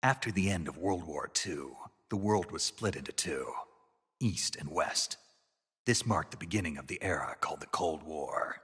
After the end of World War II, the world was split into two, East and West. This marked the beginning of the era called the Cold War.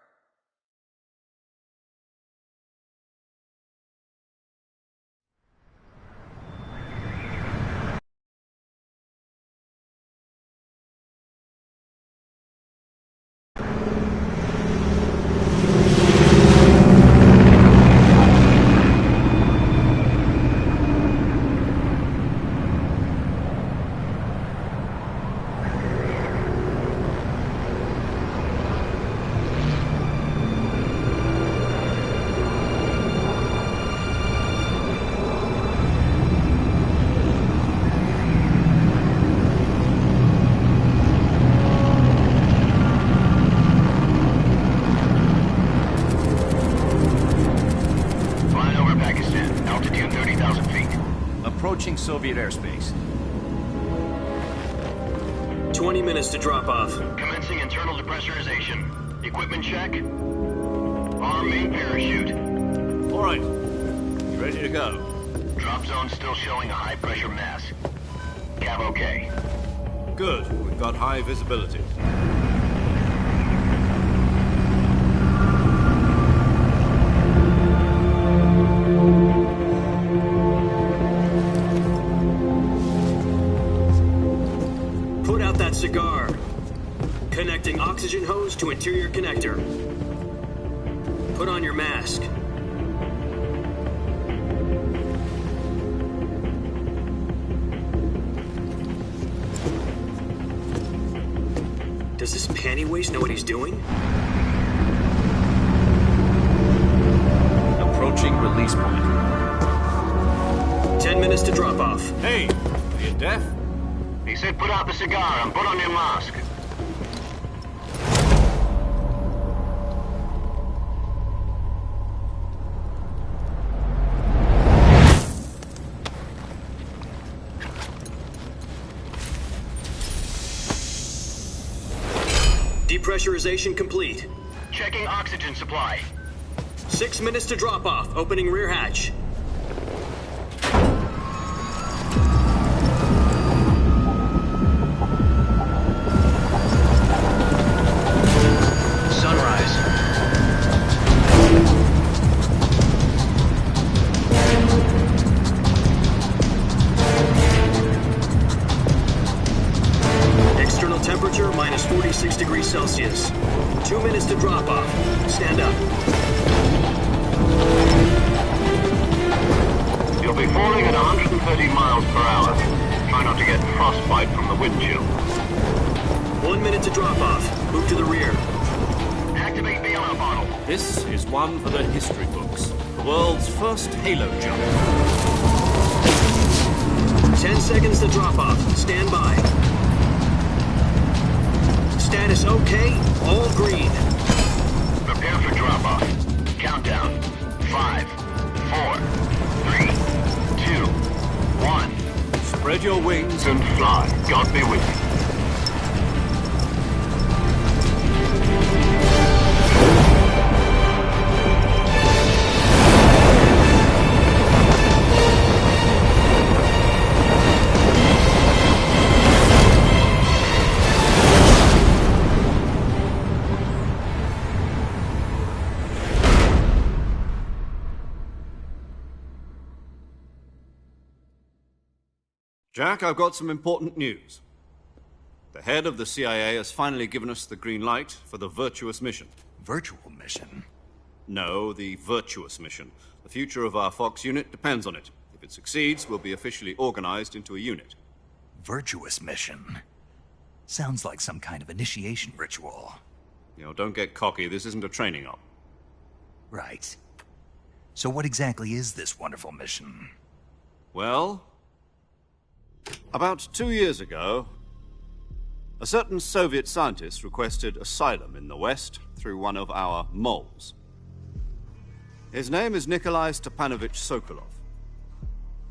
Approaching Soviet airspace. 20 minutes to drop off. Commencing internal depressurization. Equipment check. Arm main parachute. All right. You ready to go? Drop zone still showing a high pressure mass. Cav okay. Good. We've got high visibility. Cigar. Connecting oxygen hose to interior connector. Put on your mask. Does this panty waste know what he's doing? Approaching release point. 10 minutes to drop off. Hey, are you deaf? He said put out the cigar and put on your mask. Depressurization complete. Checking oxygen supply. 6 minutes to drop off. Opening rear hatch. Temperature minus 46 degrees Celsius. 2 minutes to drop off. Stand up. You'll be falling at 130 miles per hour. Try not to get frostbite from the wind chill. 1 minute to drop off. Move to the rear. Activate the air bottle. This is one for the history books. The world's first halo jump. 10 seconds to drop off. Stand by. Status okay, all green. Prepare for drop-off. Countdown. 5, 4, 3, 2, 1. Spread your wings And fly. God be with you. Jack, I've got some important news. The head of the CIA has finally given us the green light for the virtuous mission. Virtual mission? No, the virtuous mission. The future of our Fox unit depends on it. If it succeeds, we'll be officially organized into a unit. Virtuous mission? Sounds like some kind of initiation ritual. You know, don't get cocky. This isn't a training op. Right. So what exactly is this wonderful mission? Well, about 2 years ago, a certain Soviet scientist requested asylum in the West through one of our moles. His name is Nikolai Stepanovich Sokolov.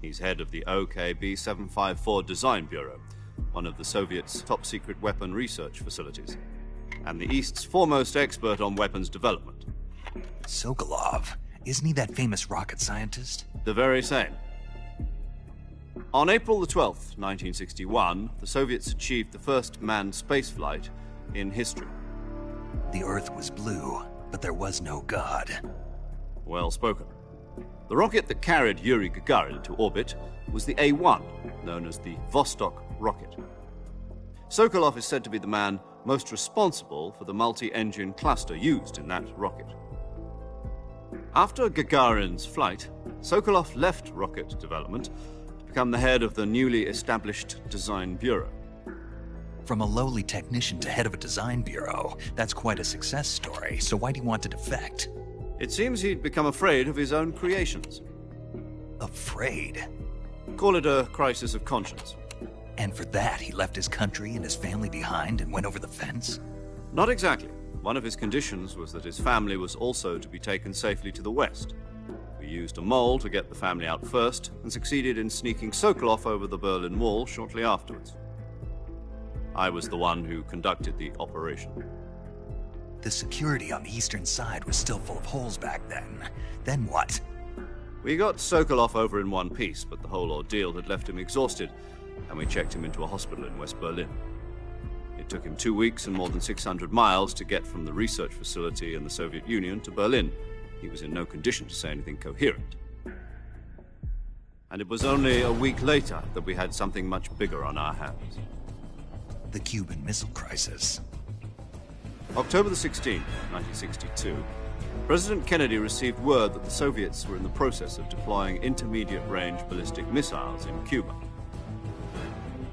He's head of the OKB 754 Design Bureau, one of the Soviets' top-secret weapon research facilities, and the East's foremost expert on weapons development. Sokolov? Isn't he that famous rocket scientist? The very same. On April the 12th, 1961, the Soviets achieved the first manned spaceflight in history. The Earth was blue, but there was no God. Well spoken. The rocket that carried Yuri Gagarin to orbit was the A-1, known as the Vostok rocket. Sokolov is said to be the man most responsible for the multi-engine cluster used in that rocket. After Gagarin's flight, Sokolov left rocket development to become the head of the newly established Design Bureau. From a lowly technician to head of a design bureau, that's quite a success story, so why'd he want to defect? It seems he'd become afraid of his own creations. Afraid? Call it a crisis of conscience. And for that, he left his country and his family behind and went over the fence? Not exactly. One of his conditions was that his family was also to be taken safely to the west. We used a mole to get the family out first and succeeded in sneaking Sokolov over the Berlin Wall shortly afterwards. I was the one who conducted the operation. The security on the eastern side was still full of holes back then. Then what? We got Sokolov over in one piece, but the whole ordeal had left him exhausted, and we checked him into a hospital in West Berlin. It took him 2 weeks and more than 600 miles to get from the research facility in the Soviet Union to Berlin. He was in no condition to say anything coherent. And it was only a week later that we had something much bigger on our hands. The Cuban Missile Crisis. October the 16th, 1962, President Kennedy received word that the Soviets were in the process of deploying intermediate-range ballistic missiles in Cuba.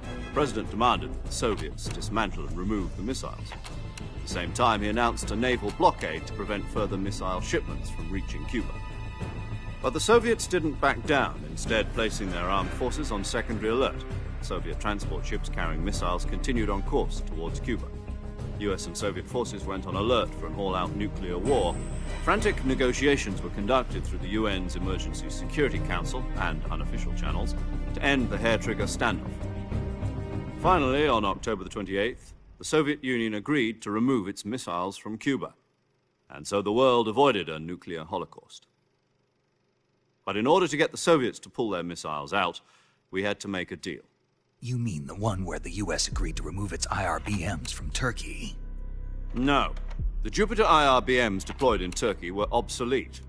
The President demanded that the Soviets dismantle and remove the missiles. At the same time, he announced a naval blockade to prevent further missile shipments from reaching Cuba. But the Soviets didn't back down, instead placing their armed forces on secondary alert. Soviet transport ships carrying missiles continued on course towards Cuba. US and Soviet forces went on alert for an all-out nuclear war. Frantic negotiations were conducted through the UN's Emergency Security Council and unofficial channels to end the hair-trigger standoff. Finally, on October the 28th, the Soviet Union agreed to remove its missiles from Cuba, and so the world avoided a nuclear holocaust. But in order to get the Soviets to pull their missiles out, we had to make a deal. You mean the one where the US agreed to remove its IRBMs from Turkey? No. The Jupiter IRBMs deployed in Turkey were obsolete,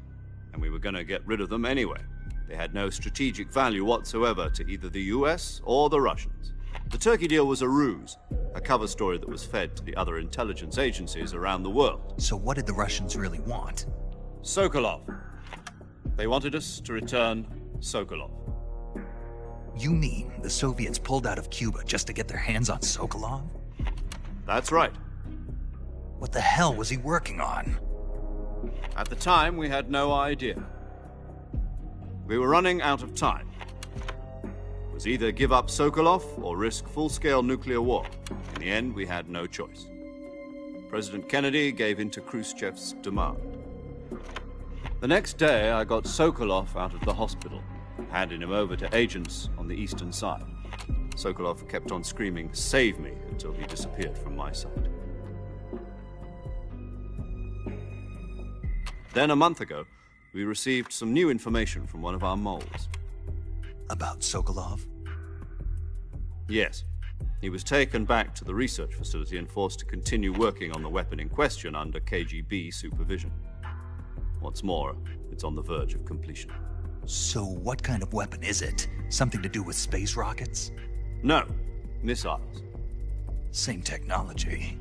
and we were going to get rid of them anyway. They had no strategic value whatsoever to either the US or the Russians. The Turkey deal was a ruse, a cover story that was fed to the other intelligence agencies around the world. So what did the Russians really want? Sokolov. They wanted us to return Sokolov. You mean the Soviets pulled out of Cuba just to get their hands on Sokolov? That's right. What the hell was he working on? At the time, we had no idea. We were running out of time. It was either give up Sokolov or risk full-scale nuclear war. In the end, we had no choice. President Kennedy gave in to Khrushchev's demand. The next day, I got Sokolov out of the hospital, handing him over to agents on the eastern side. Sokolov kept on screaming, "Save me," until he disappeared from my sight. Then, a month ago, we received some new information from one of our moles. About Sokolov? Yes. He was taken back to the research facility and forced to continue working on the weapon in question under KGB supervision. What's more, it's on the verge of completion. So what kind of weapon is it? Something to do with space rockets? No, missiles. Same technology.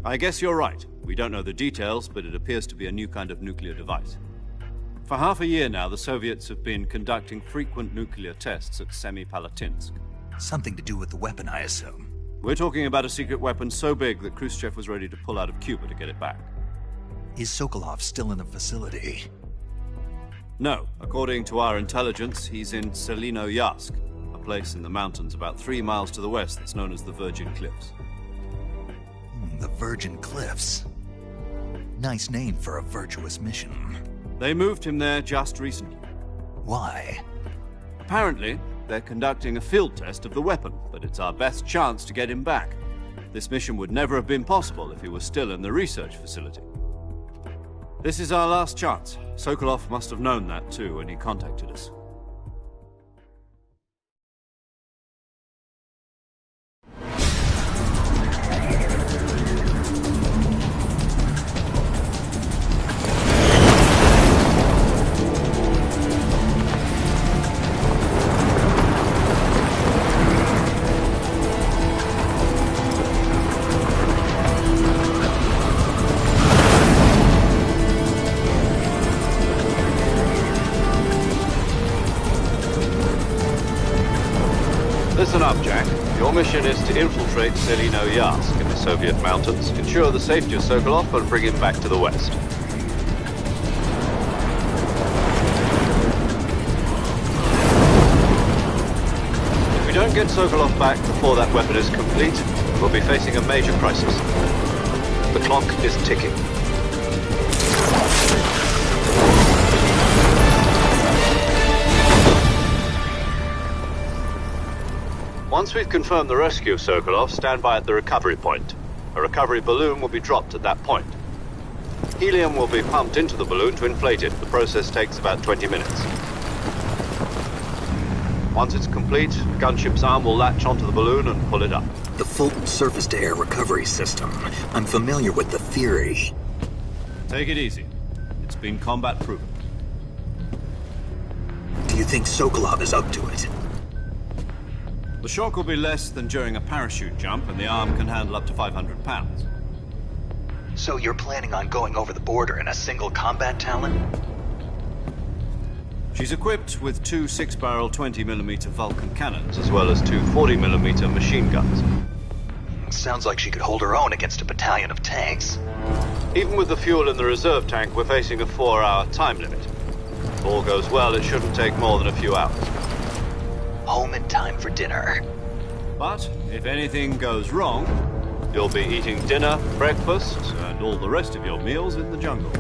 I guess you're right. We don't know the details, but it appears to be a new kind of nuclear device. For half a year now, the Soviets have been conducting frequent nuclear tests at Semipalatinsk. Something to do with the weapon, I assume. We're talking about a secret weapon so big that Khrushchev was ready to pull out of Cuba to get it back. Is Sokolov still in the facility? No. According to our intelligence, he's in Selino-Yarsk, a place in the mountains about 3 miles to the west that's known as the Virgin Cliffs. The Virgin Cliffs. Nice name for a virtuous mission. They moved him there just recently. Why? Apparently, they're conducting a field test of the weapon, but it's our best chance to get him back. This mission would never have been possible if he was still in the research facility. This is our last chance. Sokolov must have known that too when he contacted us. mission is to infiltrate Selino-Yarsk in the Soviet mountains, ensure the safety of Sokolov, and bring him back to the West. If we don't get Sokolov back before that weapon is complete, we'll be facing a major crisis. The clock is ticking. Once we've confirmed the rescue of Sokolov, stand by at the recovery point. A recovery balloon will be dropped at that point. Helium will be pumped into the balloon to inflate it. The process takes about 20 minutes. Once it's complete, the gunship's arm will latch onto the balloon and pull it up. The Fulton surface-to-air recovery system. I'm familiar with the theory. Take it easy. It's been combat-proven. Do you think Sokolov is up to it? The shock will be less than during a parachute jump, and the arm can handle up to 500 pounds. So you're planning on going over the border in a single combat Talon? She's equipped with two 6-barrel 20mm Vulcan cannons, as well as two 40mm machine guns. Sounds like she could hold her own against a battalion of tanks. Even with the fuel in the reserve tank, we're facing a 4-hour time limit. If all goes well, it shouldn't take more than a few hours. Home in time for dinner. But if anything goes wrong, you'll be eating dinner, breakfast, and all the rest of your meals in the jungle.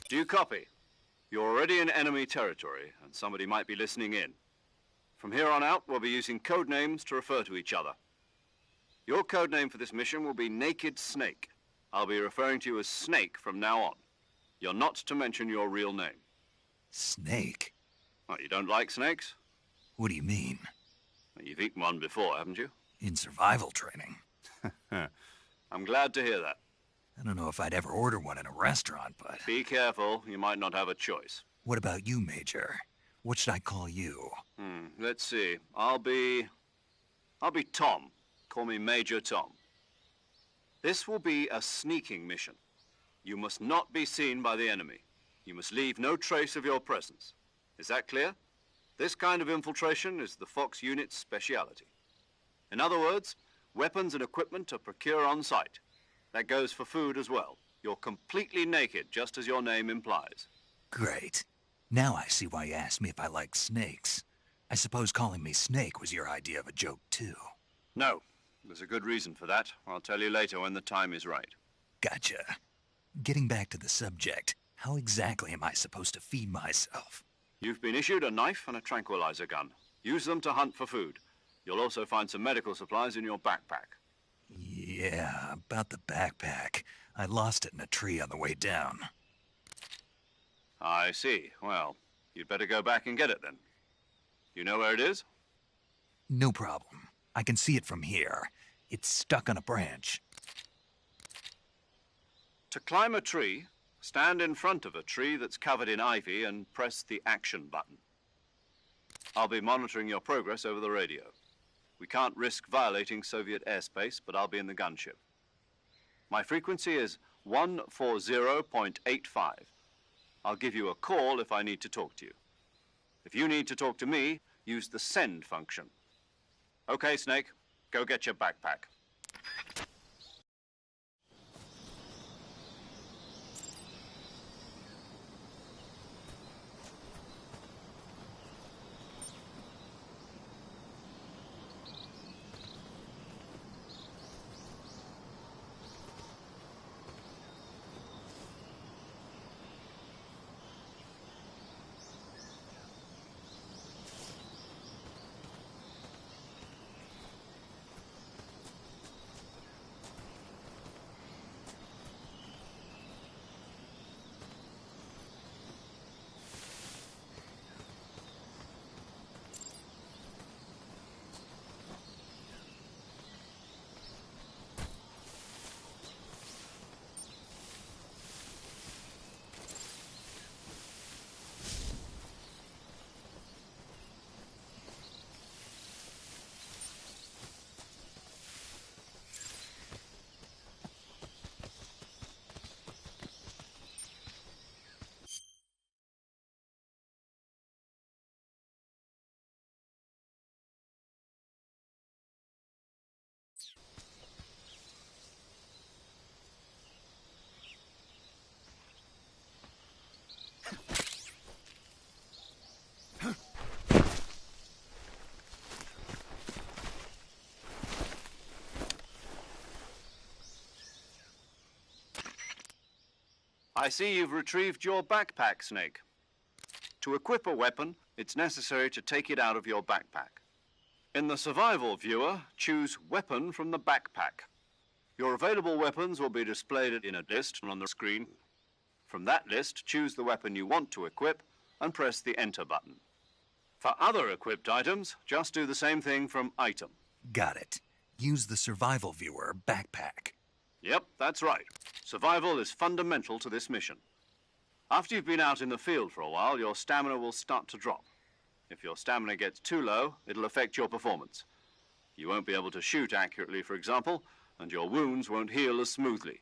Do you copy? You're already in enemy territory, and somebody might be listening in. From here on out, we'll be using code names to refer to each other. Your code name for this mission will be Naked Snake. I'll be referring to you as Snake from now on. You're not to mention your real name. Snake? Oh, you don't like snakes? What do you mean? Well, you've eaten one before, haven't you? In survival training. I'm glad to hear that. I don't know if I'd ever order one in a restaurant, but... Be careful, you might not have a choice. What about you, Major? What should I call you? Let's see. I'll be Tom. Call me Major Tom. This will be a sneaking mission. You must not be seen by the enemy. You must leave no trace of your presence. Is that clear? This kind of infiltration is the Fox unit's speciality. In other words, weapons and equipment are procured on site. That goes for food as well. You're completely naked, just as your name implies. Great. Now I see why you asked me if I like snakes. I suppose calling me Snake was your idea of a joke, too. No. There's a good reason for that. I'll tell you later when the time is right. Gotcha. Getting back to the subject, how exactly am I supposed to feed myself? You've been issued a knife and a tranquilizer gun. Use them to hunt for food. You'll also find some medical supplies in your backpack. Yeah, about the backpack. I lost it in a tree on the way down. I see. Well, you'd better go back and get it then. You know where it is? No problem. I can see it from here. It's stuck on a branch. To climb a tree, stand in front of a tree that's covered in ivy and press the action button. I'll be monitoring your progress over the radio. We can't risk violating Soviet airspace, but I'll be in the gunship. My frequency is 140.85. I'll give you a call if I need to talk to you. If you need to talk to me, use the send function. Okay, Snake, go get your backpack. I see you've retrieved your backpack, Snake. To equip a weapon, it's necessary to take it out of your backpack. In the survival viewer, choose Weapon from the backpack. Your available weapons will be displayed in a list on the screen. From that list, choose the weapon you want to equip and press the Enter button. For other equipped items, just do the same thing from Item. Got it. Use the survival viewer backpack. Yep, that's right. Survival is fundamental to this mission. After you've been out in the field for a while, your stamina will start to drop. If your stamina gets too low, it'll affect your performance. You won't be able to shoot accurately, for example, and your wounds won't heal as smoothly.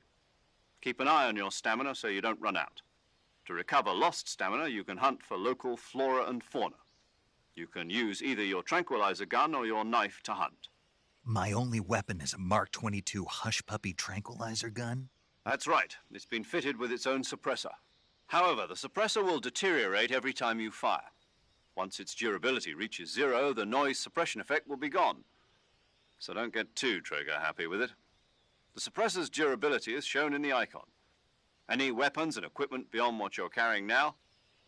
Keep an eye on your stamina so you don't run out. To recover lost stamina, you can hunt for local flora and fauna. You can use either your tranquilizer gun or your knife to hunt. My only weapon is a Mark 22 Hush Puppy tranquilizer gun? That's right. It's been fitted with its own suppressor. However, the suppressor will deteriorate every time you fire. Once its durability reaches 0, the noise suppression effect will be gone. So don't get too trigger-happy with it. The suppressor's durability is shown in the icon. Any weapons and equipment beyond what you're carrying now,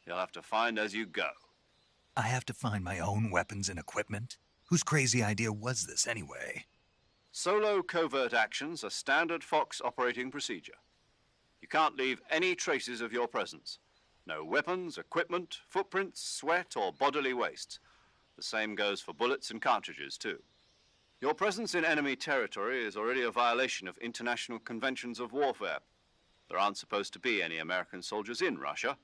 you'll have to find as you go. I have to find my own weapons and equipment? Whose crazy idea was this, anyway? Solo covert actions are standard Fox operating procedure. You can't leave any traces of your presence. No weapons, equipment, footprints, sweat, or bodily wastes. The same goes for bullets and cartridges, too. Your presence in enemy territory is already a violation of international conventions of warfare. There aren't supposed to be any American soldiers in Russia.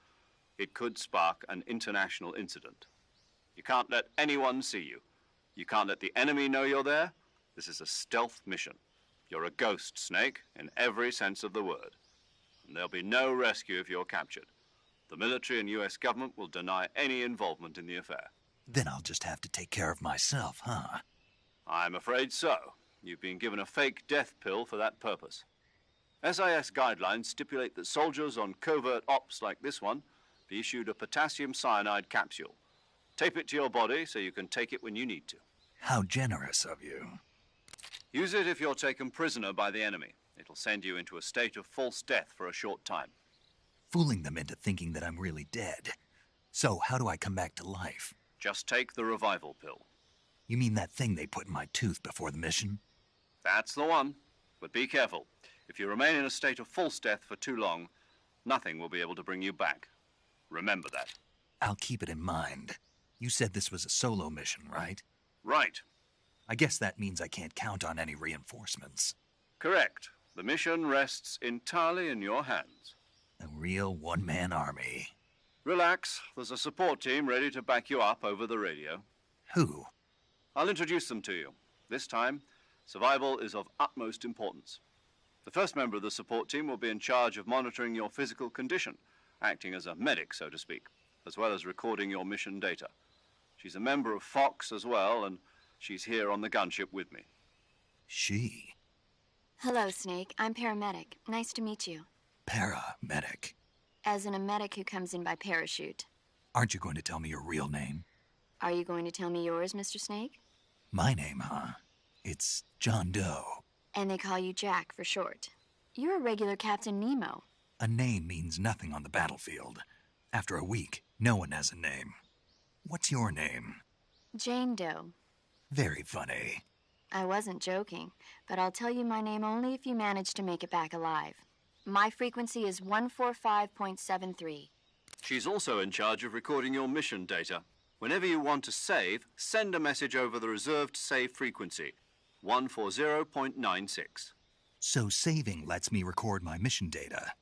It could spark an international incident. You can't let anyone see you. You can't let the enemy know you're there. This is a stealth mission. You're a ghost, Snake, in every sense of the word. And there'll be no rescue if you're captured. The military and U.S. government will deny any involvement in the affair. Then I'll just have to take care of myself, huh? I'm afraid so. You've been given a fake death pill for that purpose. SIS guidelines stipulate that soldiers on covert ops like this one be issued a potassium cyanide capsule. Tape it to your body so you can take it when you need to. How generous of you. Use it if you're taken prisoner by the enemy. It'll send you into a state of false death for a short time. Fooling them into thinking that I'm really dead. So how do I come back to life? Just take the revival pill. You mean that thing they put in my tooth before the mission? That's the one. But be careful. If you remain in a state of false death for too long, nothing will be able to bring you back. Remember that. I'll keep it in mind. You said this was a solo mission, right? Right. I guess that means I can't count on any reinforcements. Correct. The mission rests entirely in your hands. A real one-man army. Relax. There's a support team ready to back you up over the radio. Who? I'll introduce them to you. This time, survival is of utmost importance. The first member of the support team will be in charge of monitoring your physical condition, acting as a medic, so to speak, as well as recording your mission data. She's a member of Fox as well, and she's here on the gunship with me. She? Hello, Snake. I'm paramedic. Nice to meet you. Paramedic. As in a medic who comes in by parachute. Aren't you going to tell me your real name? Are you going to tell me yours, Mr. Snake? My name, huh? It's John Doe. And they call you Jack for short. You're a regular Captain Nemo. A name means nothing on the battlefield. After a week, no one has a name. What's your name? Jane Doe. Very funny. I wasn't joking, but I'll tell you my name only if you manage to make it back alive. My frequency is 145.73. She's also in charge of recording your mission data. Whenever you want to save, send a message over the reserved save frequency, 140.96. So saving lets me record my mission data.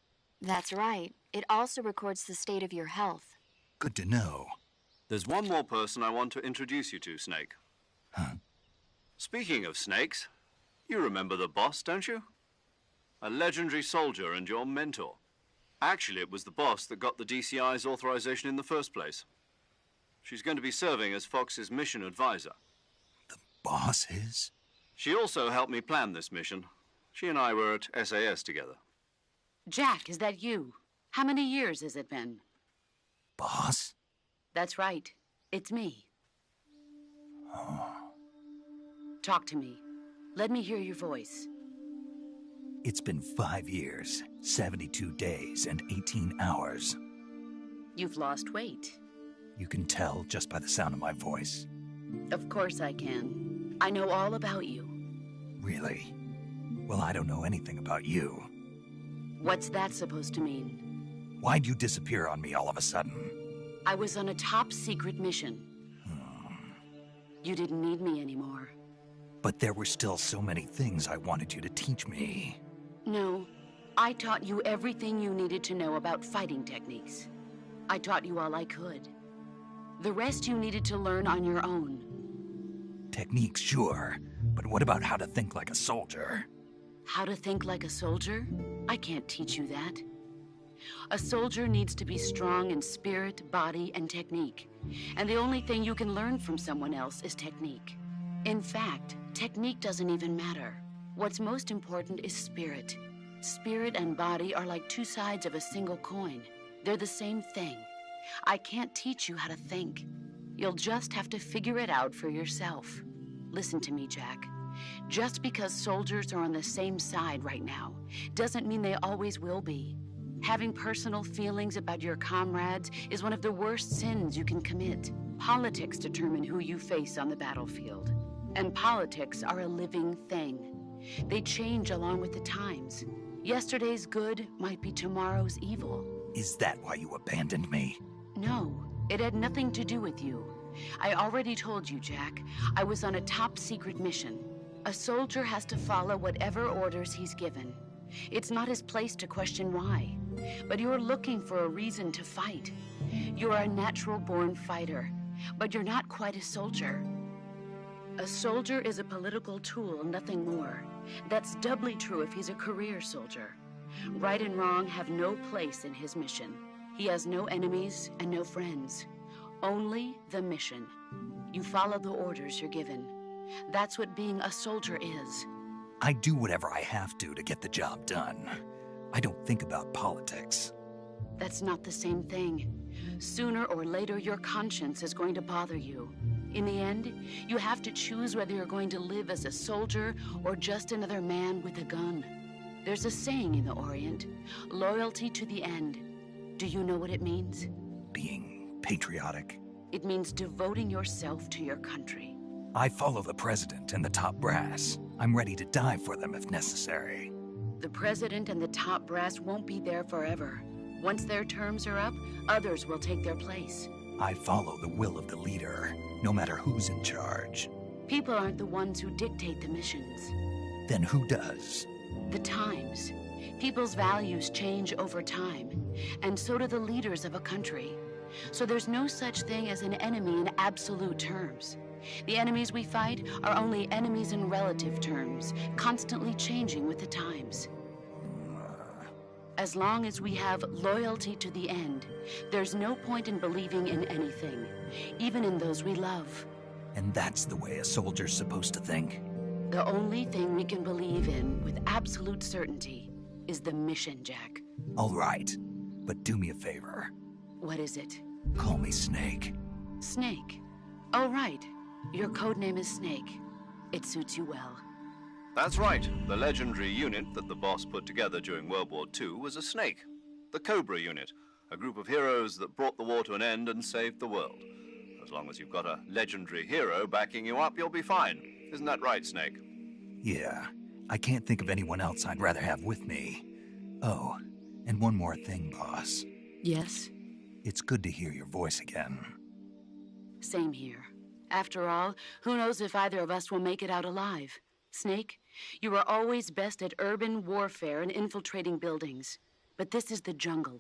That's right. It also records the state of your health. Good to know. There's one more person I want to introduce you to, Snake. Huh? Speaking of snakes, you remember the boss, don't you? A legendary soldier and your mentor. Actually, it was the boss that got the DCI's authorization in the first place. She's going to be serving as Fox's mission advisor. The boss is? She also helped me plan this mission. She and I were at SAS together. Jack, is that you? How many years has it been? Boss? That's right. It's me. Oh. Talk to me. Let me hear your voice. It's been 5 years, 72 days, and 18 hours. You've lost weight. You can tell just by the sound of my voice. Of course I can. I know all about you. Really? Well, I don't know anything about you. What's that supposed to mean? Why'd you disappear on me all of a sudden? I was on a top-secret mission. You didn't need me anymore. But there were still so many things I wanted you to teach me. No, I taught you everything you needed to know about fighting techniques. I taught you all I could. The rest you needed to learn on your own. Techniques, sure. But what about how to think like a soldier? How to think like a soldier? I can't teach you that. A soldier needs to be strong in spirit, body, and technique. And the only thing you can learn from someone else is technique. In fact, technique doesn't even matter. What's most important is spirit. Spirit and body are like two sides of a single coin. They're the same thing. I can't teach you how to think. You'll just have to figure it out for yourself. Listen to me, Jack. Just because soldiers are on the same side right now doesn't mean they always will be. Having personal feelings about your comrades is one of the worst sins you can commit. Politics determine who you face on the battlefield. And politics are a living thing. They change along with the times. Yesterday's good might be tomorrow's evil. Is that why you abandoned me? No, it had nothing to do with you. I already told you, Jack. I was on a top-secret mission. A soldier has to follow whatever orders he's given. It's not his place to question why. But you're looking for a reason to fight. You're a natural-born fighter, but you're not quite a soldier. A soldier is a political tool, nothing more. That's doubly true if he's a career soldier. Right and wrong have no place in his mission. He has no enemies and no friends. Only the mission. You follow the orders you're given. That's what being a soldier is. I do whatever I have to get the job done. I don't think about politics. That's not the same thing. Sooner or later, your conscience is going to bother you. In the end, you have to choose whether you're going to live as a soldier or just another man with a gun. There's a saying in the Orient, loyalty to the end. Do you know what it means? Being patriotic. It means devoting yourself to your country. I follow the president and the top brass. I'm ready to die for them if necessary. The president and the top brass won't be there forever. Once their terms are up, others will take their place. I follow the will of the leader, no matter who's in charge. People aren't the ones who dictate the missions. Then who does? The times. People's values change over time, and so do the leaders of a country. So there's no such thing as an enemy in absolute terms. The enemies we fight are only enemies in relative terms, constantly changing with the times. As long as we have loyalty to the end, there's no point in believing in anything, even in those we love. And that's the way a soldier's supposed to think? The only thing we can believe in with absolute certainty is the mission, Jack. All right, but do me a favor. What is it? Call me Snake. Snake. Oh, right. Your codename is Snake. It suits you well. That's right. The legendary unit that the boss put together during World War II was a snake. The Cobra unit, a group of heroes that brought the war to an end and saved the world. As long as you've got a legendary hero backing you up, you'll be fine. Isn't that right, Snake? Yeah, I can't think of anyone else I'd rather have with me. Oh, and one more thing, boss. Yes? It's good to hear your voice again. Same here. After all, who knows if either of us will make it out alive? Snake, you are always best at urban warfare and infiltrating buildings. But this is the jungle.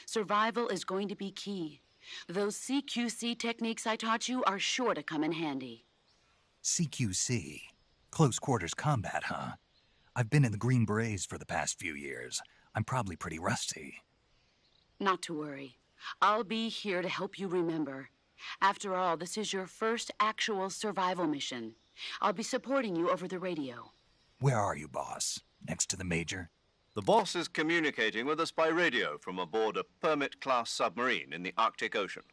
Survival is going to be key. Those CQC techniques I taught you are sure to come in handy. CQC? Close quarters combat, huh? I've been in the Green Berets for the past few years. I'm probably pretty rusty. Not to worry. I'll be here to help you remember. After all, this is your first actual survival mission. I'll be supporting you over the radio. Where are you, boss? Next to the Major? The boss is communicating with us by radio from aboard a Permit-class submarine in the Arctic Ocean.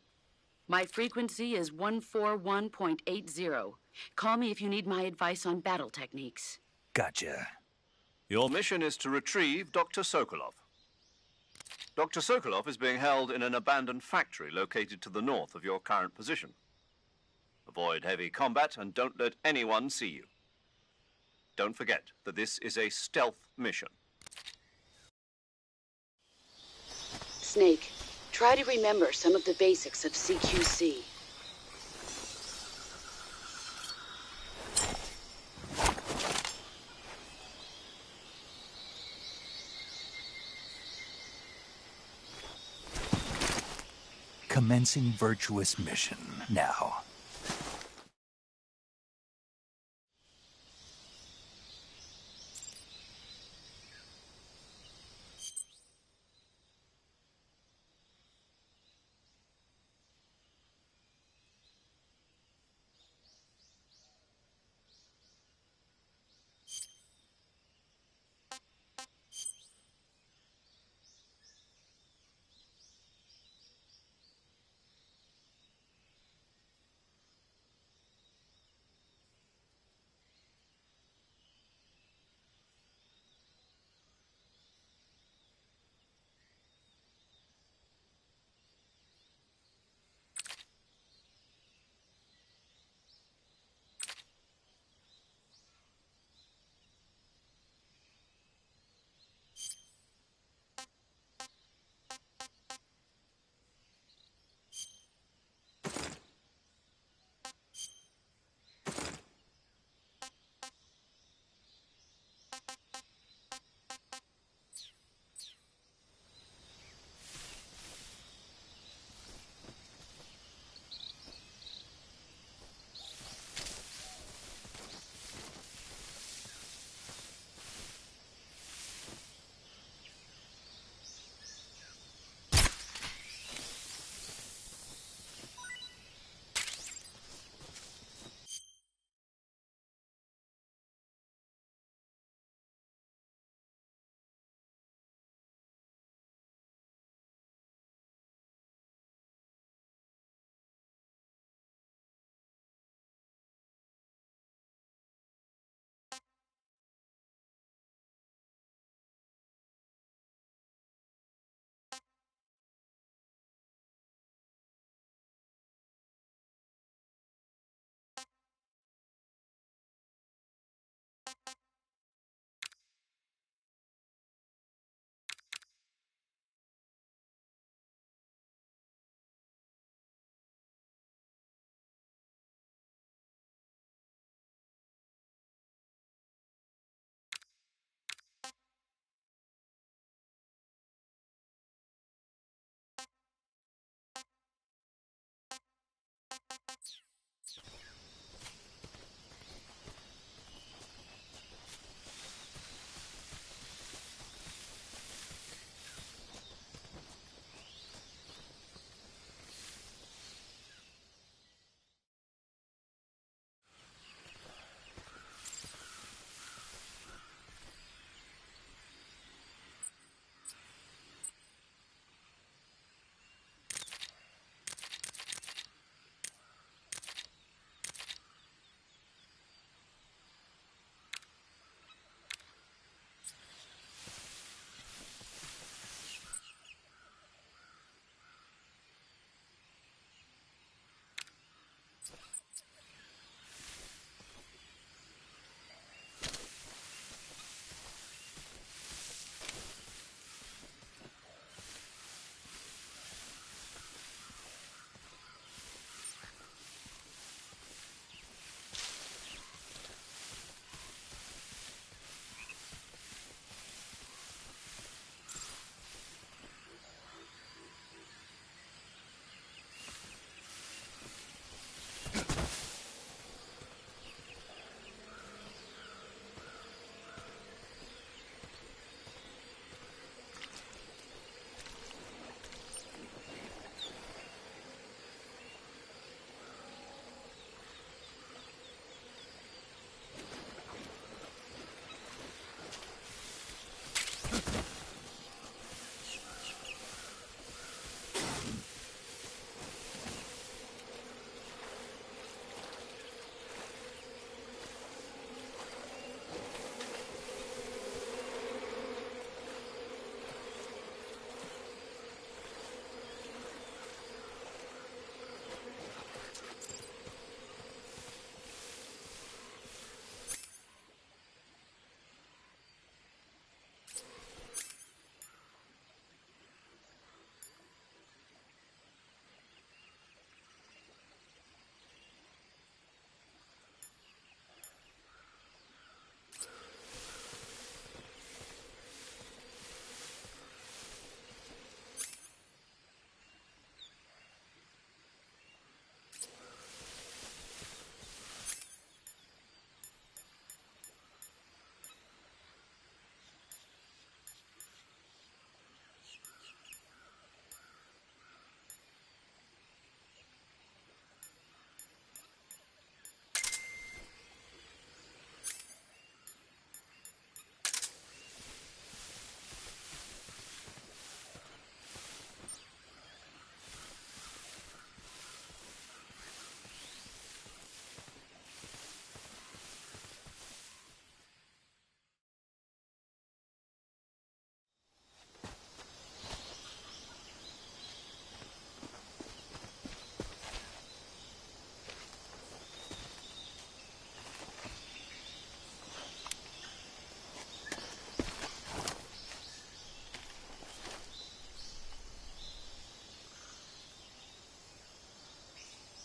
My frequency is 141.80. Call me if you need my advice on battle techniques. Gotcha. Your mission is to retrieve Dr. Sokolov. Dr. Sokolov is being held in an abandoned factory located to the north of your current position. Avoid heavy combat and don't let anyone see you. Don't forget that this is a stealth mission. Snake, try to remember some of the basics of CQC. Commencing virtuous mission now.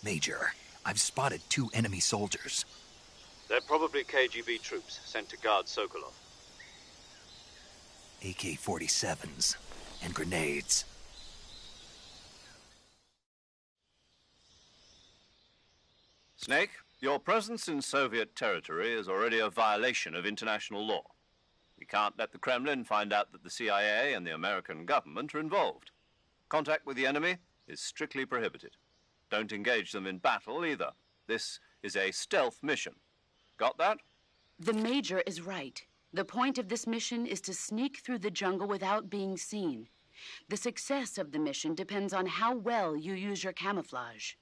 Major, I've spotted 2 enemy soldiers. They're probably KGB troops sent to guard Sokolov. AK-47s and grenades. Snake, your presence in Soviet territory is already a violation of international law. We can't let the Kremlin find out that the CIA and the American government are involved. Contact with the enemy is strictly prohibited. Don't engage them in battle either. This is a stealth mission. Got that? The Major is right. The point of this mission is to sneak through the jungle without being seen. The success of the mission depends on how well you use your camouflage.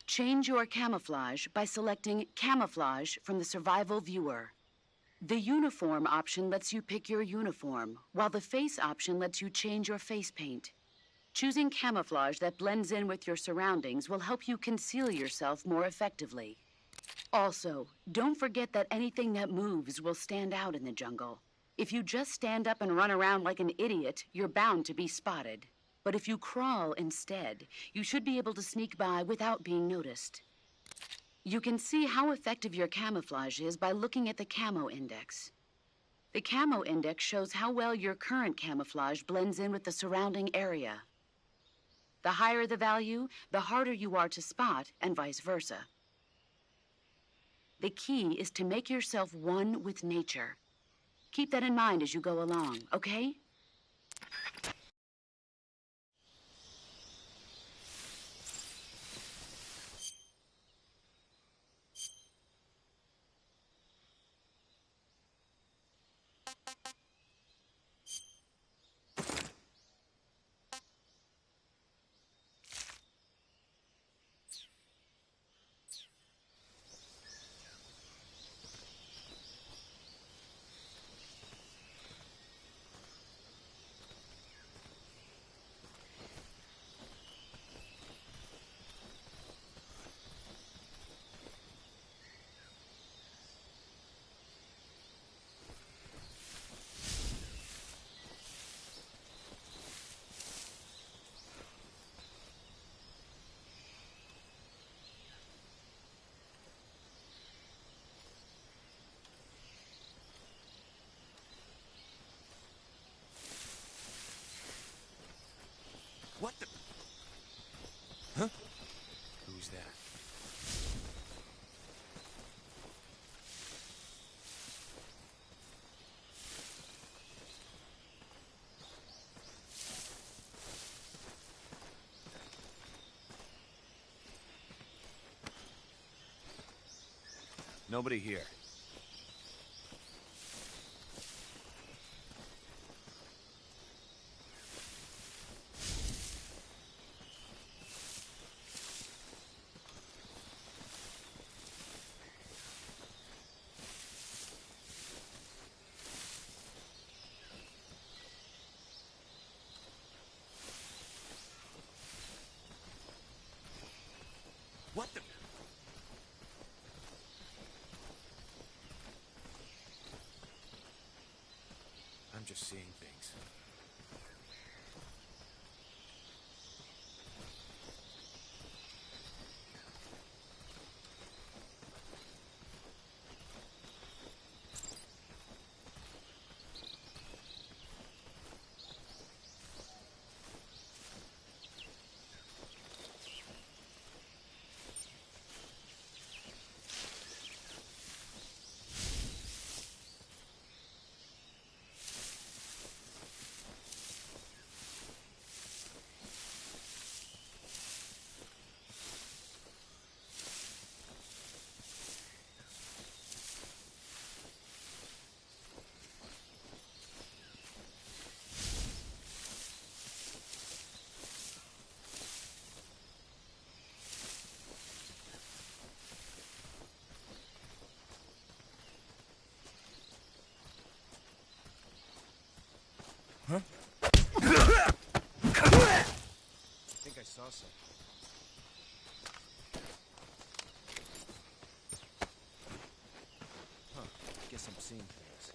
Change your camouflage by selecting Camouflage from the Survival Viewer. The Uniform option lets you pick your uniform, while the Face option lets you change your face paint. Choosing camouflage that blends in with your surroundings will help you conceal yourself more effectively. Also, don't forget that anything that moves will stand out in the jungle. If you just stand up and run around like an idiot, you're bound to be spotted. But if you crawl instead, you should be able to sneak by without being noticed. You can see how effective your camouflage is by looking at the Camo Index. The Camo Index shows how well your current camouflage blends in with the surrounding area. The higher the value, the harder you are to spot, and vice versa. The key is to make yourself one with nature. Keep that in mind as you go along, okay? What the? Huh? Who's that? Nobody here. What the? I'm just seeing things. Huh? I think I saw something. Huh. Guess I'm seeing things.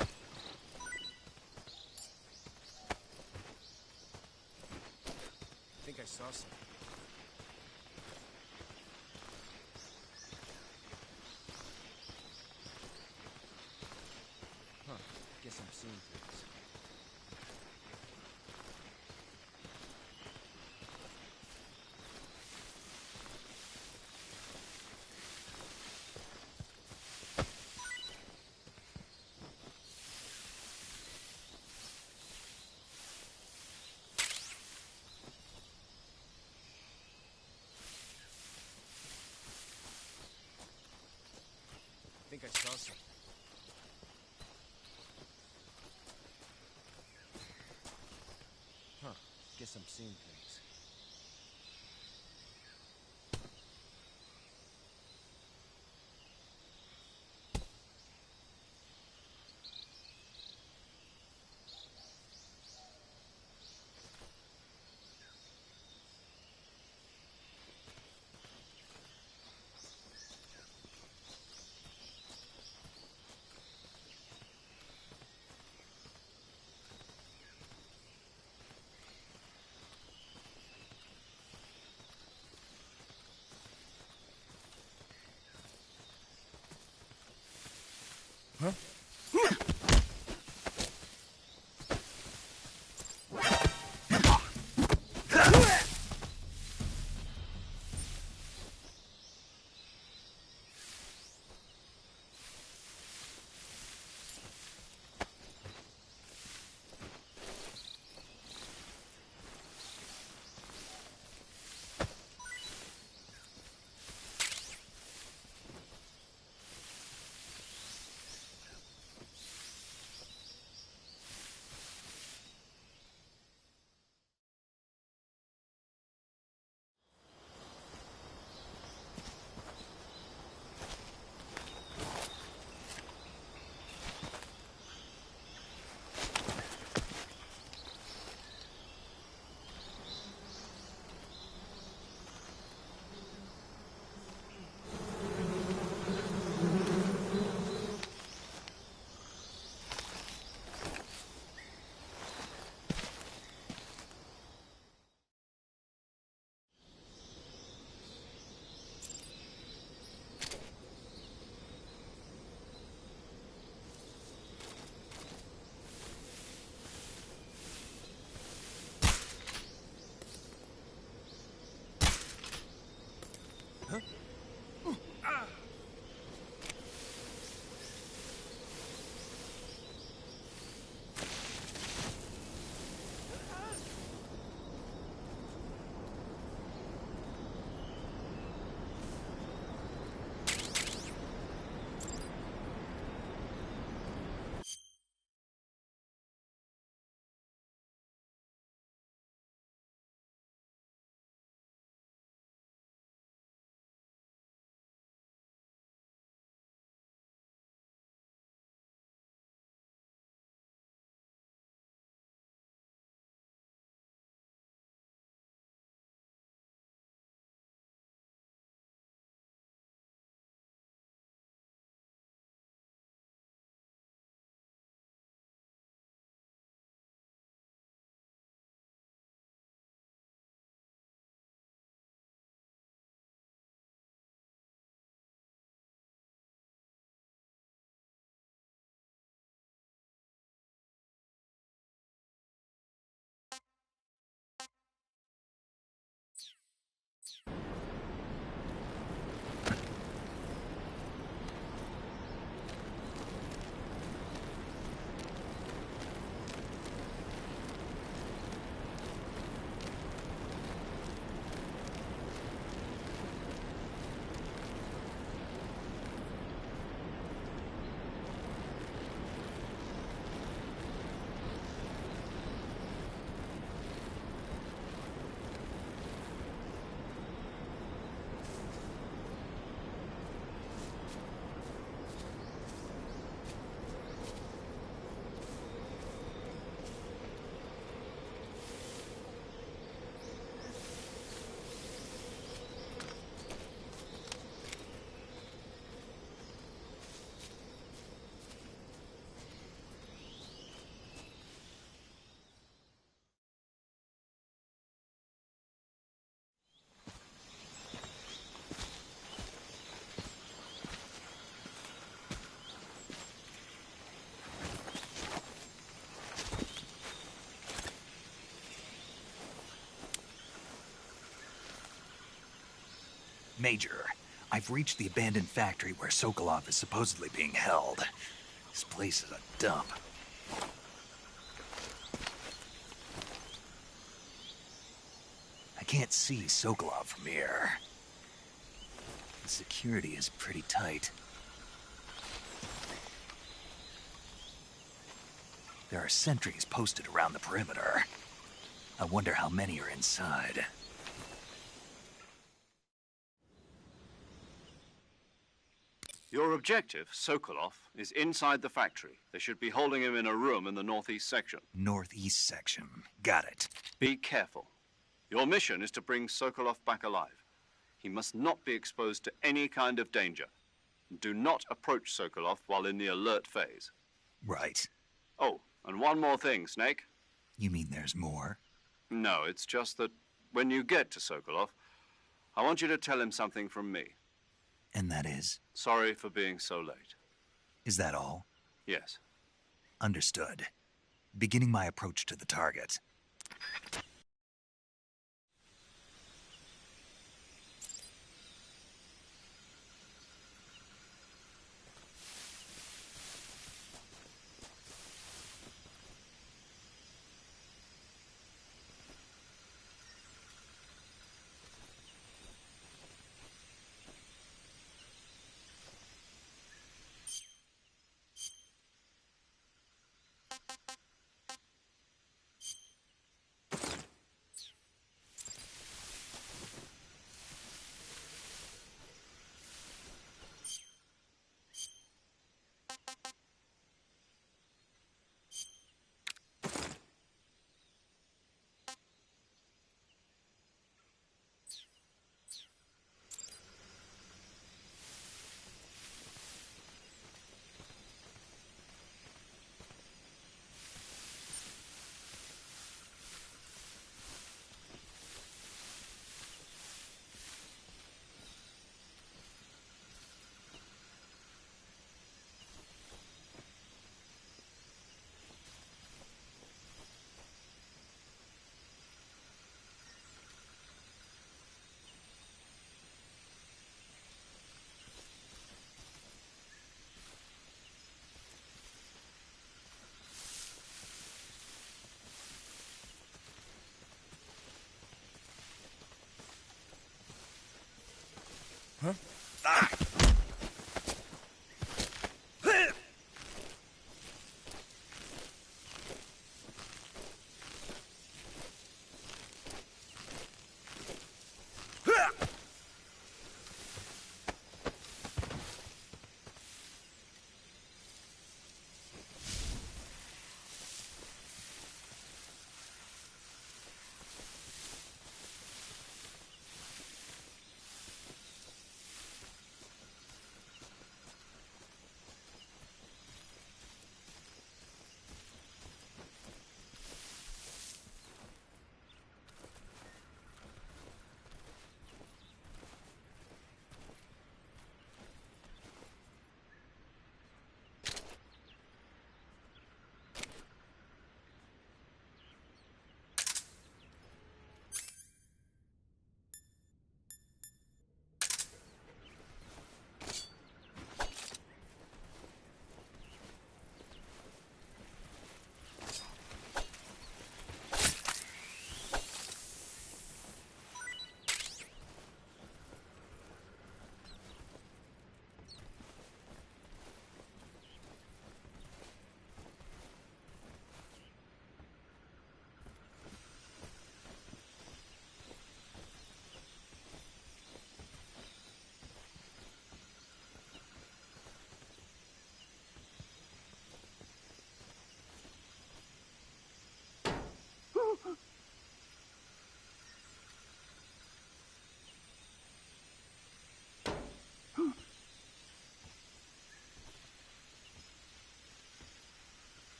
I think I saw something. think I saw something. Huh. Guess I'm seeing things. Huh? Major, I've reached the abandoned factory where Sokolov is supposedly being held. This place is a dump. I can't see Sokolov from here. The security is pretty tight. There are sentries posted around the perimeter. I wonder how many are inside. Your objective, Sokolov, is inside the factory. They should be holding him in a room in the northeast section. Northeast section. Got it. Be careful. Your mission is to bring Sokolov back alive. He must not be exposed to any kind of danger. Do not approach Sokolov while in the alert phase. Right. Oh, and one more thing, Snake. You mean there's more? No, it's just that when you get to Sokolov, I want you to tell him something from me. And that is? Sorry for being so late. Is that all? Yes. Understood. Beginning my approach to the target.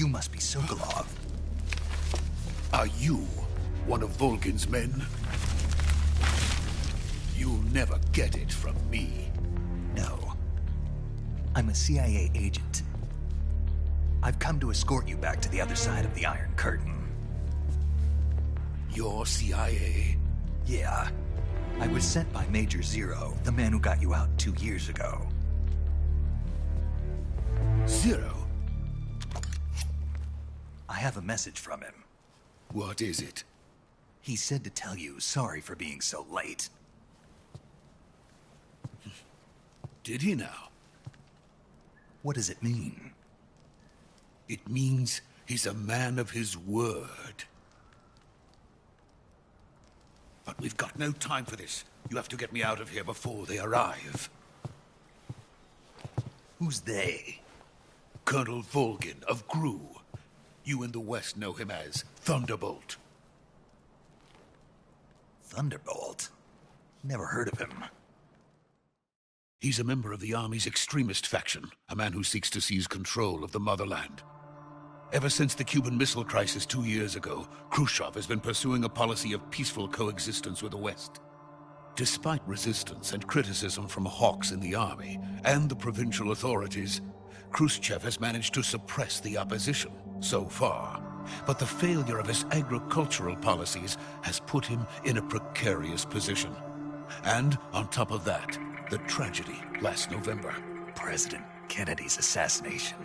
You must be Sokolov. Are you one of Volgin's men? You'll never get it from me. No. I'm a CIA agent. I've come to escort you back to the other side of the Iron Curtain. You're CIA? Yeah. I was sent by Major Zero, the man who got you out 2 years ago. Zero? I have a message from him. What is it? He said to tell you sorry for being so late. Did he now? What does it mean? It means he's a man of his word. But we've got no time for this. You have to get me out of here before they arrive. Who's they? Colonel Volgin of GRU. You in the West know him as Thunderbolt. Thunderbolt? Never heard of him. He's a member of the Army's extremist faction, a man who seeks to seize control of the motherland. Ever since the Cuban Missile Crisis 2 years ago, Khrushchev has been pursuing a policy of peaceful coexistence with the West. Despite resistance and criticism from hawks in the army and the provincial authorities, Khrushchev has managed to suppress the opposition, so far. But the failure of his agricultural policies has put him in a precarious position. And on top of that, the tragedy last November. President Kennedy's assassination.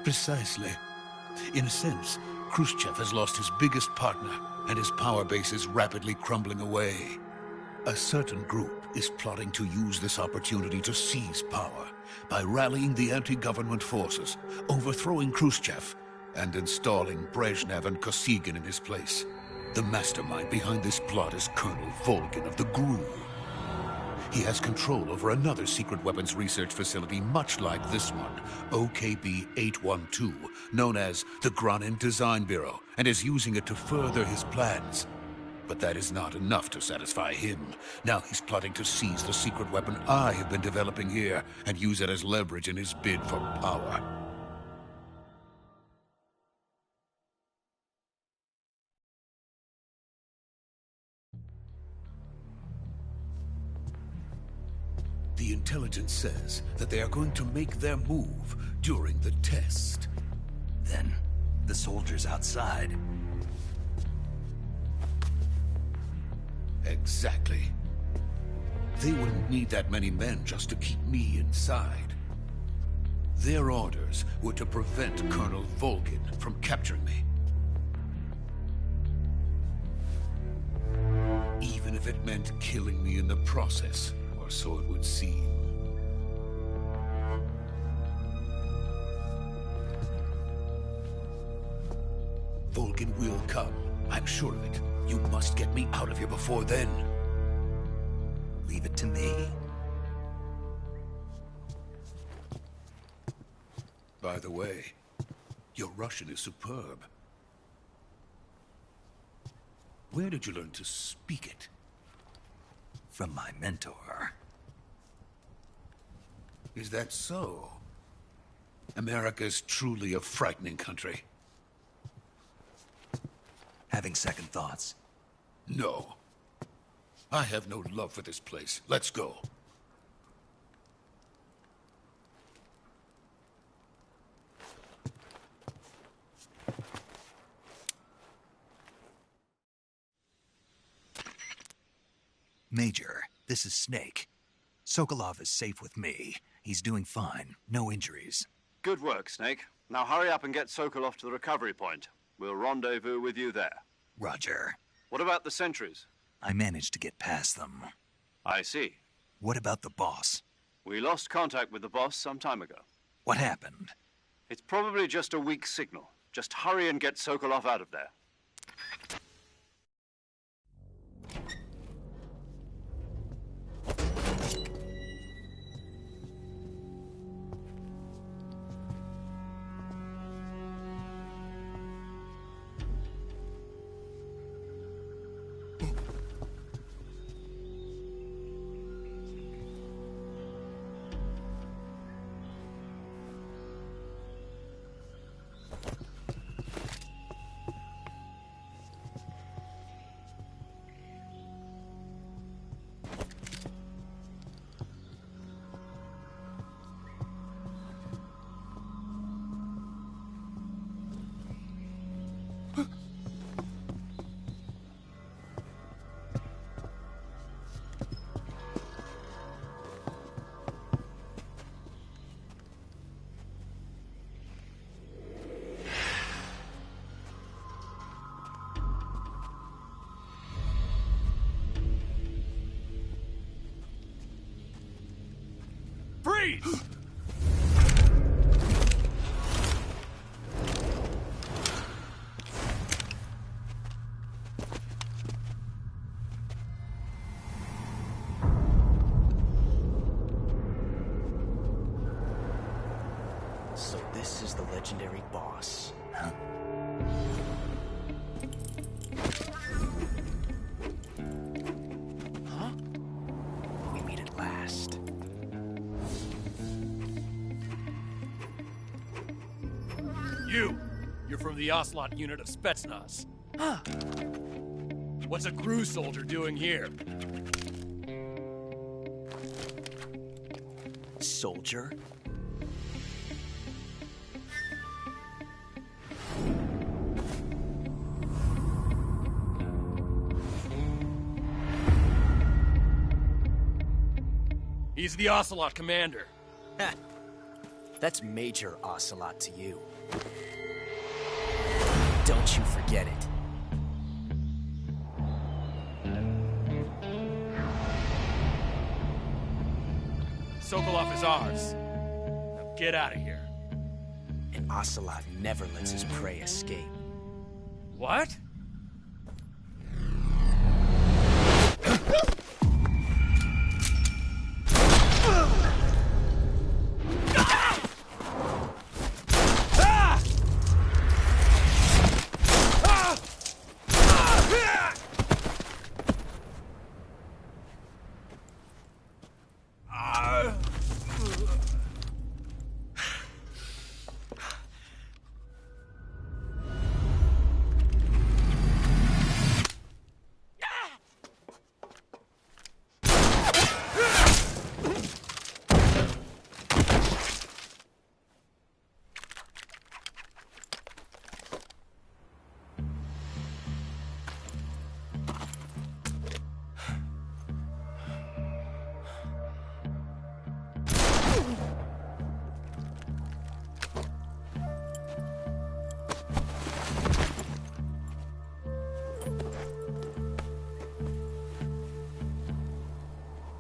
Precisely. In a sense, Khrushchev has lost his biggest partner, and his power base is rapidly crumbling away. A certain group is plotting to use this opportunity to seize power by rallying the anti-government forces, overthrowing Khrushchev, and installing Brezhnev and Kosygin in his place. The mastermind behind this plot is Colonel Volgin of the GRU. He has control over another secret weapons research facility much like this one, OKB-812, known as the Granin Design Bureau, and is using it to further his plans. But that is not enough to satisfy him. Now he's plotting to seize the secret weapon I have been developing here and use it as leverage in his bid for power. The intelligence says that they are going to make their move during the test. Then, the soldiers outside. Exactly. They wouldn't need that many men just to keep me inside. Their orders were to prevent Colonel Volgin from capturing me. Even if it meant killing me in the process, or so it would seem. Volgin will come. I'm sure of it. You must get me out of here before then. Leave it to me. By the way, your Russian is superb. Where did you learn to speak it? From my mentor. Is that so? America's truly a frightening country. Having second thoughts? No. I have no love for this place. Let's go. Major, this is Snake. Sokolov is safe with me. He's doing fine. No injuries. Good work, Snake. Now hurry up and get Sokolov to the recovery point. We'll rendezvous with you there. Roger. What about the sentries? I managed to get past them. I see. What about the boss? We lost contact with the boss some time ago. What happened? It's probably just a weak signal. Just hurry and get Sokolov out of there. Please. So this is the legendary boss. Huh? Huh? We meet at last. You're from the Ocelot unit of Spetsnaz. Huh. What's a crew soldier doing here? Soldier? He's the Ocelot commander. Ha! That's Major Ocelot to you. Don't you forget it. Sokolov is ours. Now get out of here. And Ocelot never lets his prey escape. What?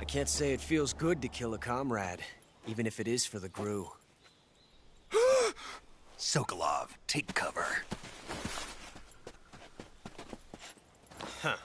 I can't say it feels good to kill a comrade, even if it is for the Gru. Sokolov, take cover. Huh.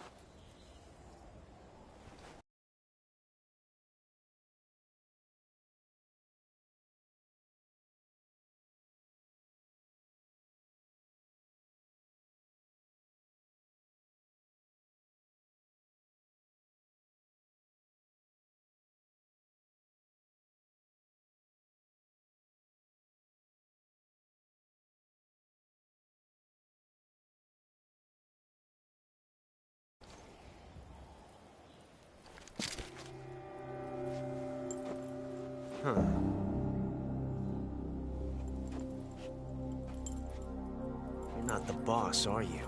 Huh. You're not the boss, are you?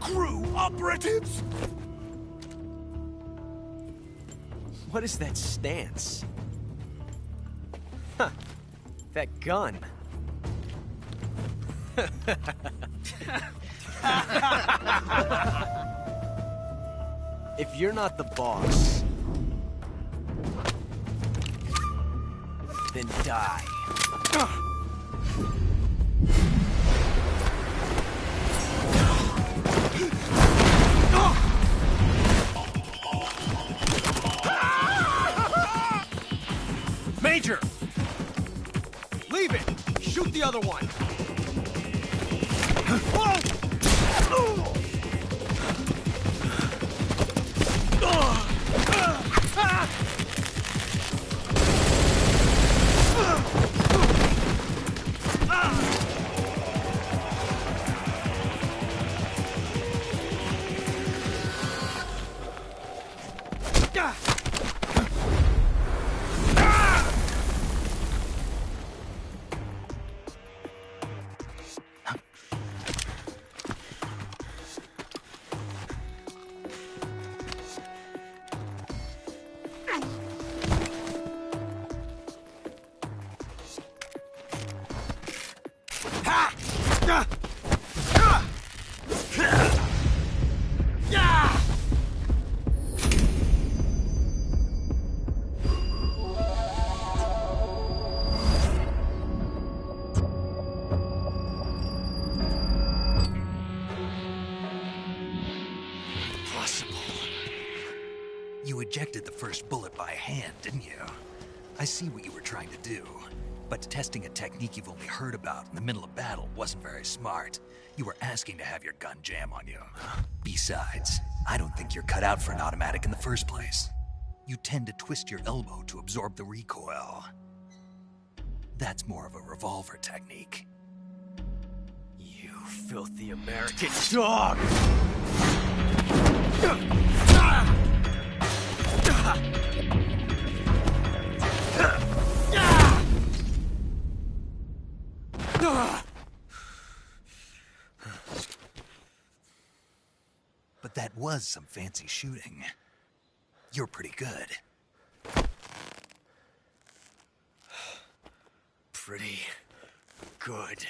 Crew operatives! What is that stance? Huh. That gun. If you're not the boss, then die. Major! Leave it! Shoot the other one! You ejected the first bullet by hand, didn't you? I see what you were trying to do. But testing a technique you've only heard about in the middle of battle wasn't very smart. You were asking to have your gun jam on you. Besides, I don't think you're cut out for an automatic in the first place. You tend to twist your elbow to absorb the recoil. That's more of a revolver technique. You filthy American dog! But that was some fancy shooting. You're pretty good. Pretty good.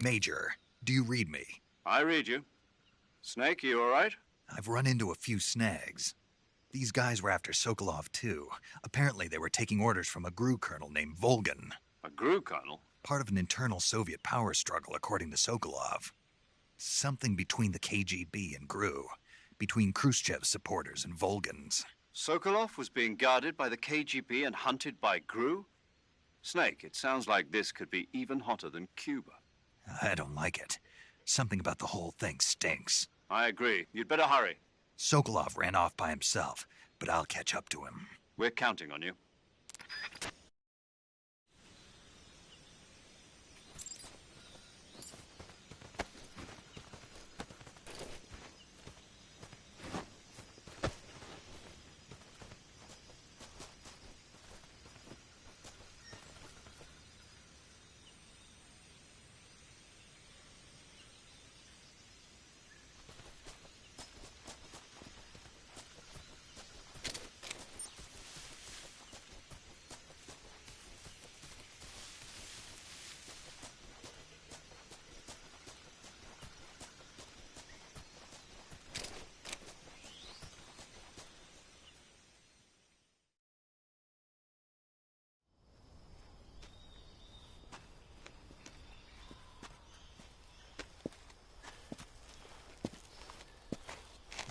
Major, do you read me? I read you. Snake, you all right? I've run into a few snags. These guys were after Sokolov, too. Apparently they were taking orders from a GRU colonel named Volgan. A GRU colonel? Part of an internal Soviet power struggle, according to Sokolov. Something between the KGB and GRU. Between Khrushchev's supporters and Volgan's. Sokolov was being guarded by the KGB and hunted by GRU? Snake, it sounds like this could be even hotter than Cuba. I don't like it. Something about the whole thing stinks. I agree. You'd better hurry. Sokolov ran off by himself, but I'll catch up to him. We're counting on you.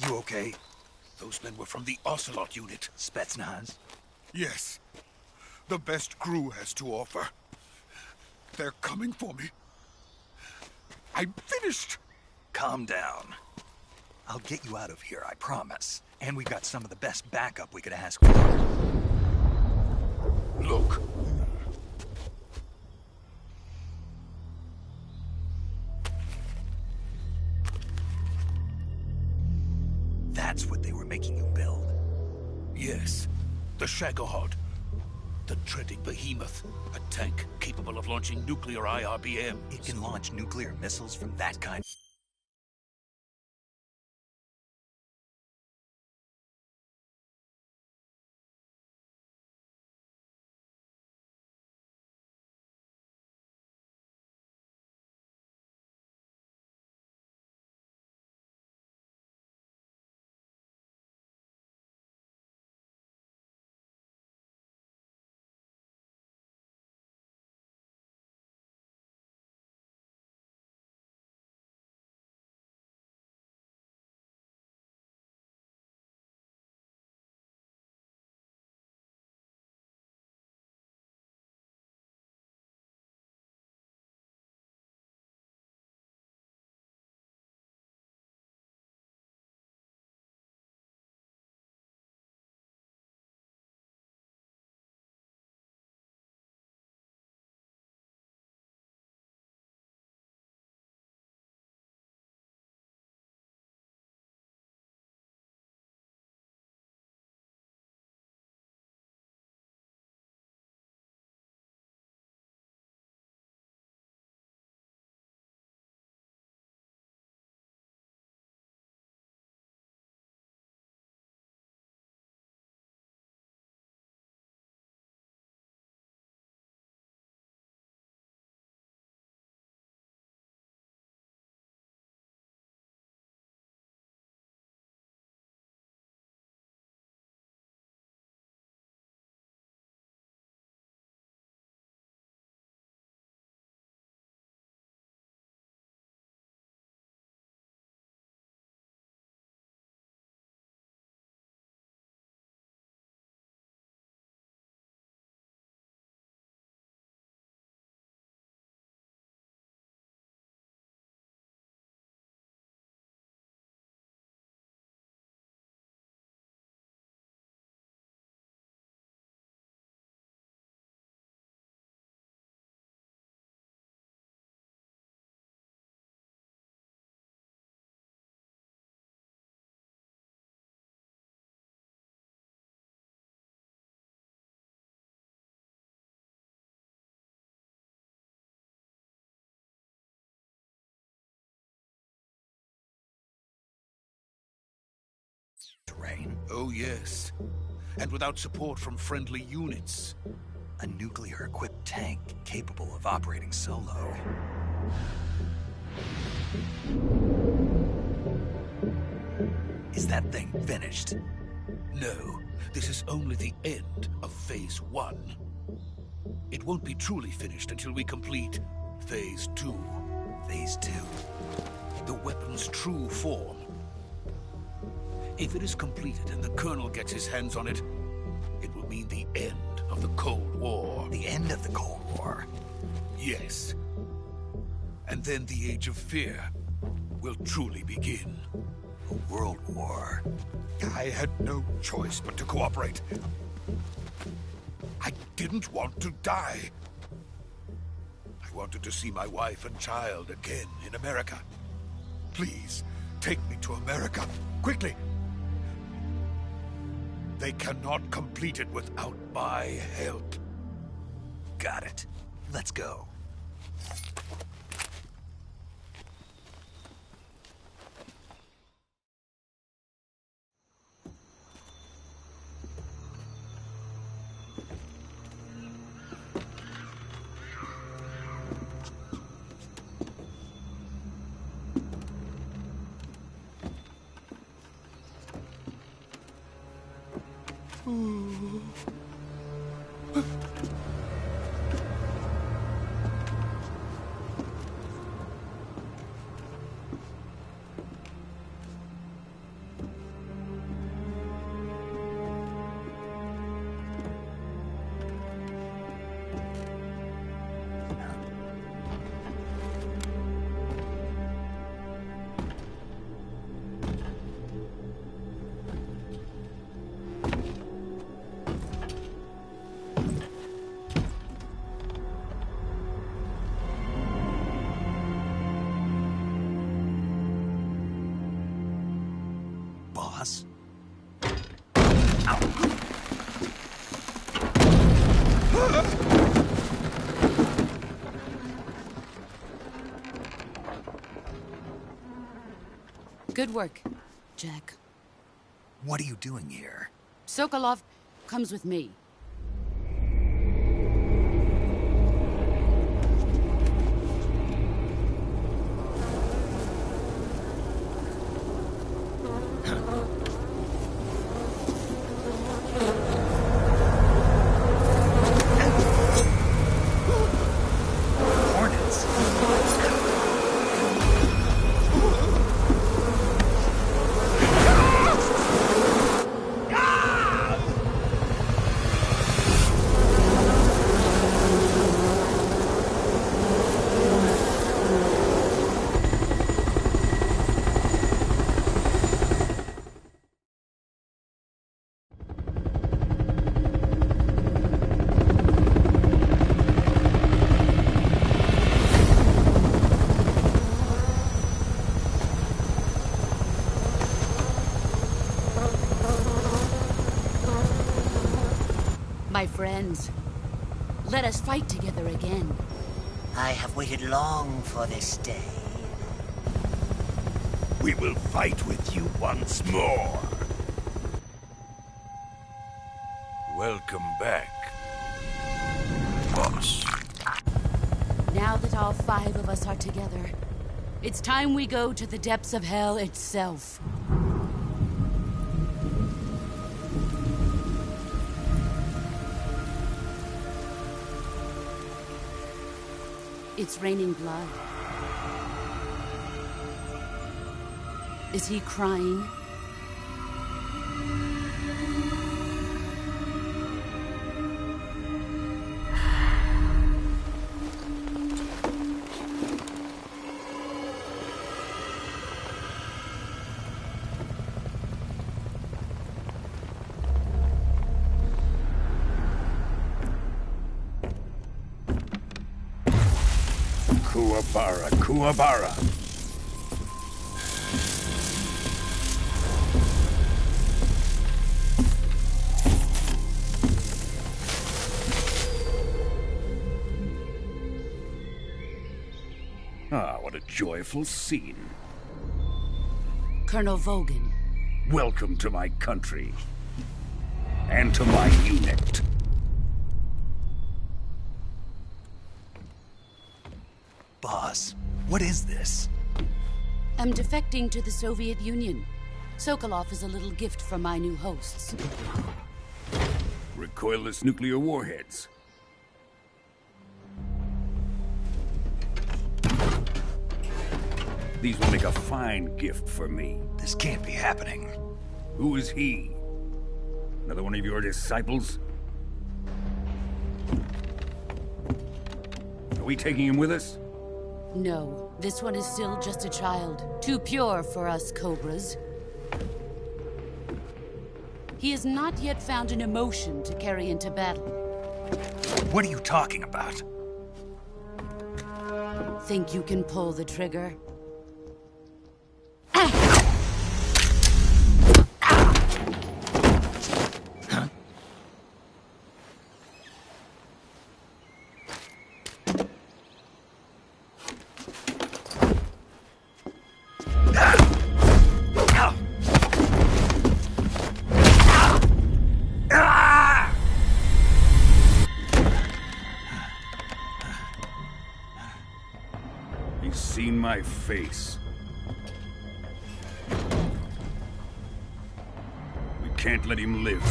You okay? Those men were from the Ocelot unit. Spetsnaz? Yes. The best GRU has to offer. They're coming for me. I'm finished! Calm down. I'll get you out of here, I promise. And we've got some of the best backup we could ask for. Look. That's what they were making you build? Yes. The Shagohod. The treading behemoth. A tank capable of launching nuclear IRBM. It can launch nuclear missiles from that kind? Terrain? Oh, yes. And without support from friendly units. A nuclear-equipped tank capable of operating solo. Is that thing finished? No, this is only the end of Phase 1. It won't be truly finished until we complete Phase 2. Phase 2? The weapon's true form. If it is completed and the Colonel gets his hands on it, it will mean the end of the Cold War. The end of the Cold War? Yes. And then the Age of Fear will truly begin. A world war. I had no choice but to cooperate. I didn't want to die. I wanted to see my wife and child again in America. Please, take me to America, quickly. They cannot complete it without my help. Got it. Let's go. Boss? Good work, Jack. What are you doing here? Sokolov comes with me. My friends, let us fight together again. I have waited long for this day. We will fight with you once more. Welcome back, boss. Now that all 5 of us are together, it's time we go to the depths of hell itself. It's raining blood. Is he crying? Kuwabara, Kuwabara. Ah, what a joyful scene. Colonel Vogan. Welcome to my country. And to my unit. Boss, what is this? I'm defecting to the Soviet Union. Sokolov is a little gift from my new hosts. Recoilless nuclear warheads. These will make a fine gift for me. This can't be happening. Who is he? Another one of your disciples? Are we taking him with us? No, this one is still just a child. Too pure for us Cobras. He has not yet found an emotion to carry into battle. What are you talking about? Think you can pull the trigger? He's seen my face. We can't let him live.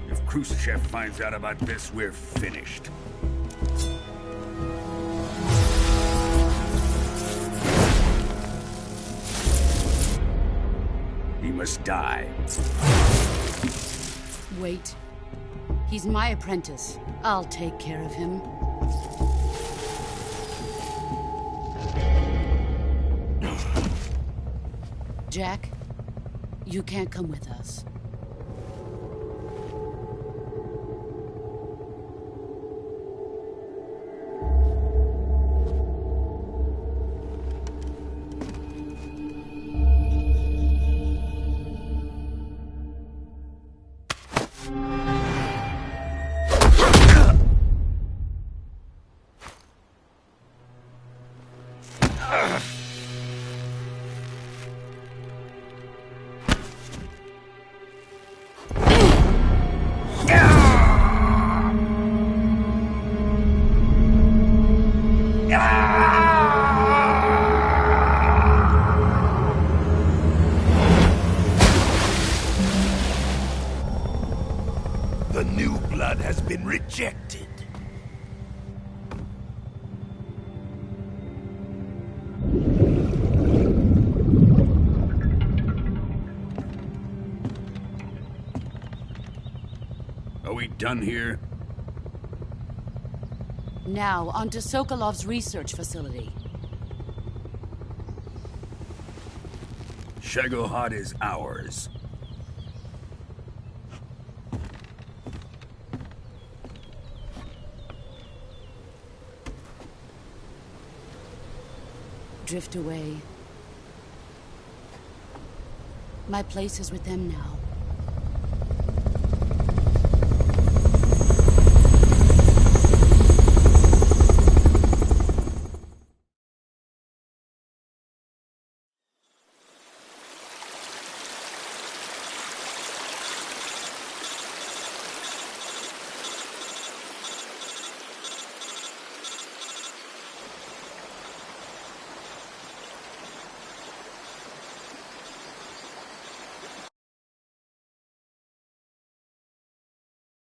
If Khrushchev finds out about this, we're finished. He must die. Wait. He's my apprentice. I'll take care of him. Jack, you can't come with us. The new blood has been rejected. Are we done here? Now, onto Sokolov's research facility. Shagohod is ours. Drift away. My place is with them now.